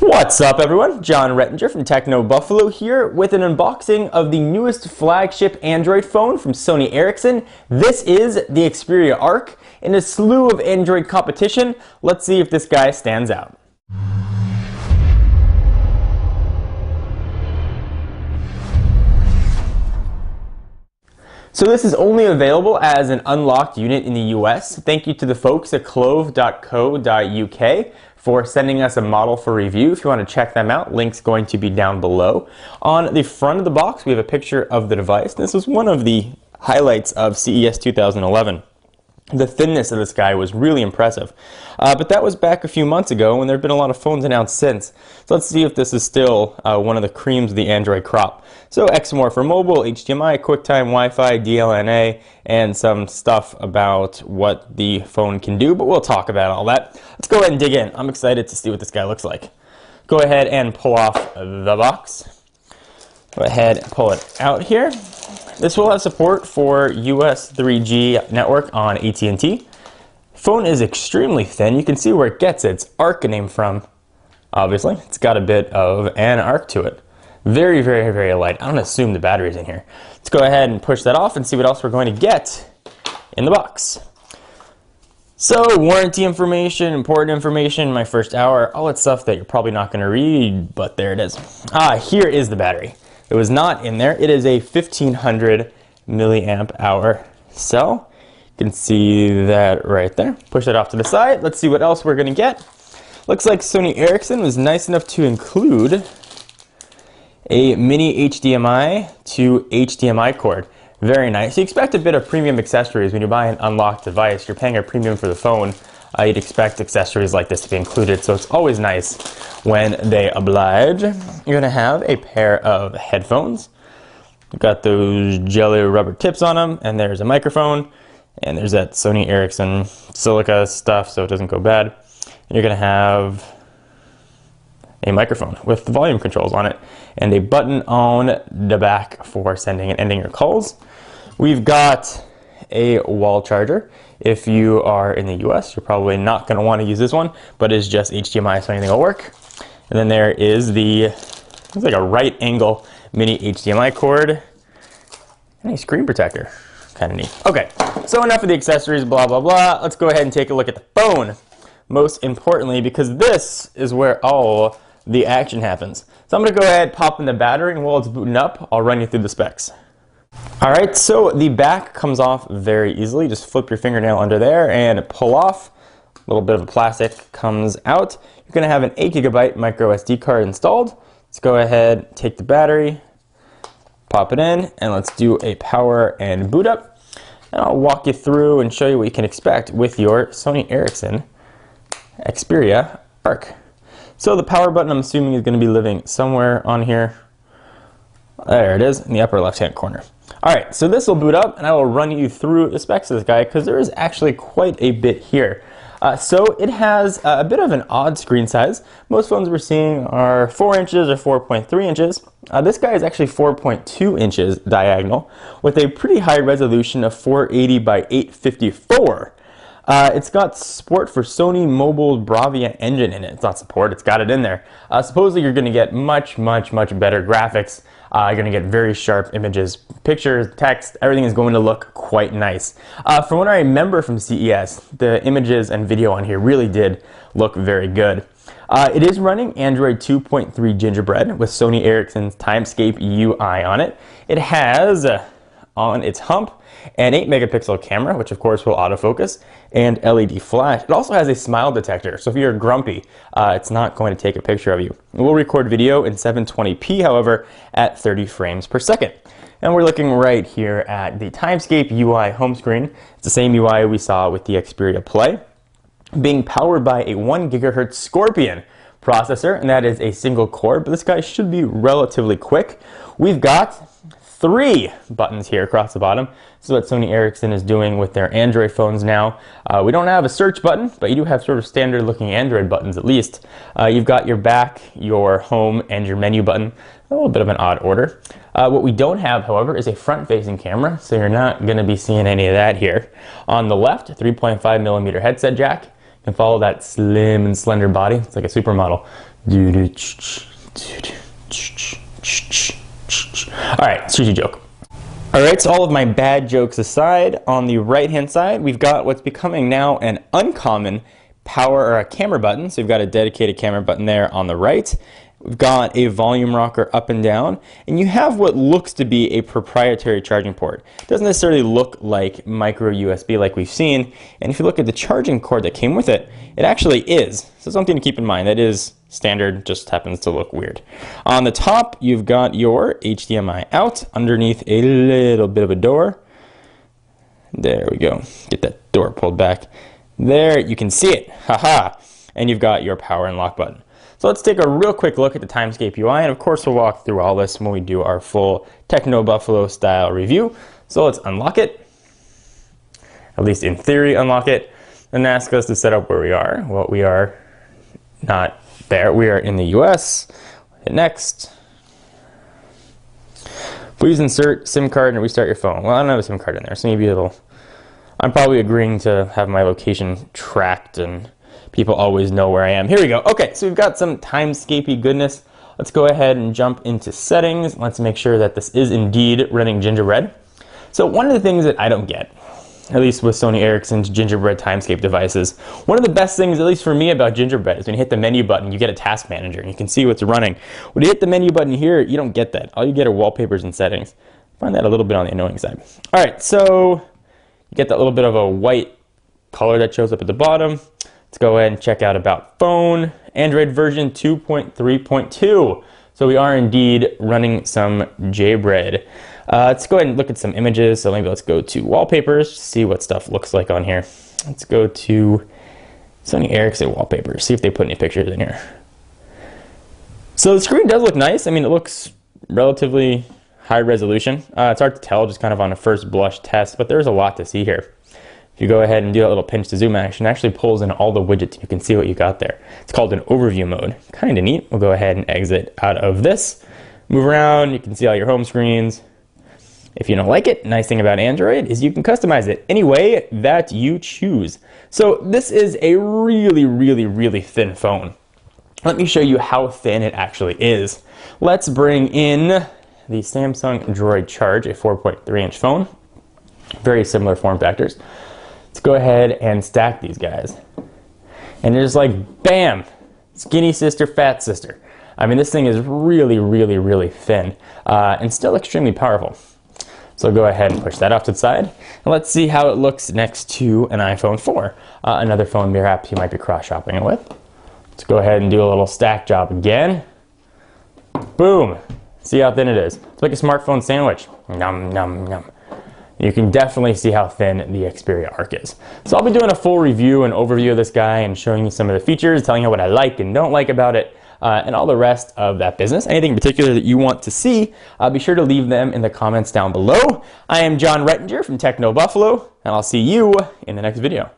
What's up everyone? John Rettinger from Techno Buffalo here with an unboxing of the newest flagship Android phone from Sony Ericsson. This is the Xperia Arc. In a slew of Android competition, let's see if this guy stands out. So this is only available as an unlocked unit in the US. Thank you to the folks at clove.co.uk for sending us a model for review. If you want to check them out, link's going to be down below. On the front of the box, we have a picture of the device. This was one of the highlights of CES 2011. The thinness of this guy was really impressive. But that was back a few months ago, and there have been a lot of phones announced since. So let's see if this is still one of the creams of the Android crop. So XMOR for mobile, HDMI, QuickTime, Wi-Fi, DLNA, and some stuff about what the phone can do, but we'll talk about all that. Let's go ahead and dig in. I'm excited to see what this guy looks like. Go ahead and pull off the box. Go ahead and pull it out here. This will have support for US 3G network on AT&T. Phone is extremely thin. You can see where it gets its arc name from. Obviously, it's got a bit of an arc to it. Very, very, very light. I don't assume the battery's in here. Let's go ahead and push that off and see what else we're going to get in the box. So, warranty information, important information, my first hour, all that stuff that you're probably not going to read, but there it is. Here is the battery. It was not in there. It is a 1500 milliamp hour cell. You can see that right there. Push it off to the side. Let's see what else we're going to get. Looks like Sony Ericsson was nice enough to include a mini HDMI to HDMI cord. Very nice. You expect a bit of premium accessories when you buy an unlocked device. You're paying a premium for the phone. You'd expect accessories like this to be included, so it's always nice when they oblige. You're going to have a pair of headphones. You've got those jelly rubber tips on them, and there's a microphone, and there's that Sony Ericsson silica stuff so it doesn't go bad. And you're going to have a microphone with the volume controls on it, and a button on the back for sending and ending your calls. We've got a wall charger. If you are in the US, you're probably not going to want to use this one, but it's just HDMI, so anything will work. And then there is the, looks like a right angle mini HDMI cord and a screen protector. Kind of neat. Okay, so enough of the accessories, blah, blah, blah. Let's go ahead and take a look at the phone. Most importantly, because this is where all the action happens. So I'm going to go ahead, pop in the battery, and while it's booting up, I'll run you through the specs. Alright, so the back comes off very easily. Just flip your fingernail under there and pull off. A little bit of a plastic comes out. You're going to have an 8 GB micro SD card installed. Let's go ahead, take the battery, pop it in, and let's do a power and boot up. And I'll walk you through and show you what you can expect with your Sony Ericsson Xperia Arc. So the power button, I'm assuming, is going to be living somewhere on here. There it is, in the upper left-hand corner. Alright, so this will boot up, and I will run you through the specs of this guy, because there is actually quite a bit here. So it has a bit of an odd screen size. Most phones we're seeing are 4 inches or 4.3 inches. This guy is actually 4.2 inches diagonal, with a pretty high resolution of 480 by 854. It's got support for Sony Mobile Bravia engine in it. It's not support, it's got it in there. Supposedly you're going to get much, much, much better graphics. You're going to get very sharp images, pictures, text, everything is going to look quite nice. From what I remember from CES, the images and video on here really did look very good. It is running Android 2.3 Gingerbread with Sony Ericsson's Timescape UI on it. It has on its hump an 8 megapixel camera, which of course will autofocus, and LED flash. It also has a smile detector, so if you're grumpy, it's not going to take a picture of you. It will record video in 720p, however, at 30 frames per second. And we're looking right here at the Timescape UI home screen. It's the same UI we saw with the Xperia Play, being powered by a 1 GHz Scorpion processor, and that is a single core, but this guy should be relatively quick. We've got 3 buttons here across the bottom. This is what Sony Ericsson is doing with their Android phones now. We don't have a search button, but you do have sort of standard looking Android buttons at least. You've got your back, your home, and your menu button. A little bit of an odd order. What we don't have, however, is a front-facing camera, so you're not going to be seeing any of that here. On the left, a 3.5mm headset jack. You can follow that slim and slender body. It's like a supermodel. Alright, cheesy joke. Alright, so all of my bad jokes aside, on the right hand side, we've got what's becoming now an uncommon power or a camera button. So we've got a dedicated camera button there on the right. We've got a volume rocker up and down, and you have what looks to be a proprietary charging port. It doesn't necessarily look like micro USB like we've seen, and if you look at the charging cord that came with it, it actually is. So something to keep in mind. That is standard, just happens to look weird. On the top, you've got your HDMI out, underneath a little bit of a door. There we go. Get that door pulled back. There, you can see it. Haha. And you've got your power and lock button. So let's take a real quick look at the Timescape UI, and of course we'll walk through all this when we do our full Techno Buffalo style review. So let's unlock it, at least in theory unlock it, and ask us to set up where we are. Well, we are not there. We are in the US. Hit next. Please insert SIM card and restart your phone. Well, I don't have a SIM card in there, so maybe I'm probably agreeing to have my location tracked and people always know where I am. Here we go. Okay, so we've got some Timescapey goodness. Let's go ahead and jump into settings. Let's make sure that this is indeed running Gingerbread. So one of the things that I don't get, at least with Sony Ericsson's Gingerbread Timescape devices, one of the best things, at least for me, about Gingerbread is when you hit the menu button, you get a task manager and you can see what's running. When you hit the menu button here, you don't get that. All you get are wallpapers and settings. I find that a little bit on the annoying side. All right, so you get that little bit of a white color that shows up at the bottom. Let's go ahead and check out About Phone, Android version 2.3.2. So we are indeed running some Jaybread. Let's go ahead and look at some images. So maybe let's go to wallpapers to see what stuff looks like on here. Let's go to Sony Ericsson wallpapers, see if they put any pictures in here. So the screen does look nice. I mean, it looks relatively high resolution. It's hard to tell just kind of on a first blush test, but there's a lot to see here. If you go ahead and do that little pinch to zoom action, it actually pulls in all the widgets. You can see what you got there. It's called an overview mode. Kind of neat. We'll go ahead and exit out of this. Move around, you can see all your home screens. If you don't like it, nice thing about Android is you can customize it any way that you choose. So this is a really, really, really thin phone. Let me show you how thin it actually is. Let's bring in the Samsung Droid Charge, a 4.3-inch phone. Very similar form factors. Let's go ahead and stack these guys. And you're just like, bam, skinny sister, fat sister. I mean, this thing is really, really, really thin and still extremely powerful. So go ahead and push that off to the side. And let's see how it looks next to an iPhone 4, another phone perhaps you might be cross-shopping it with. Let's go ahead and do a little stack job again. Boom. See how thin it is. It's like a smartphone sandwich. Nom, nom, nom. You can definitely see how thin the Xperia Arc is. So I'll be doing a full review and overview of this guy and showing you some of the features, telling you what I like and don't like about it, and all the rest of that business. Anything in particular that you want to see, be sure to leave them in the comments down below. I am John Rettinger from Techno Buffalo, and I'll see you in the next video.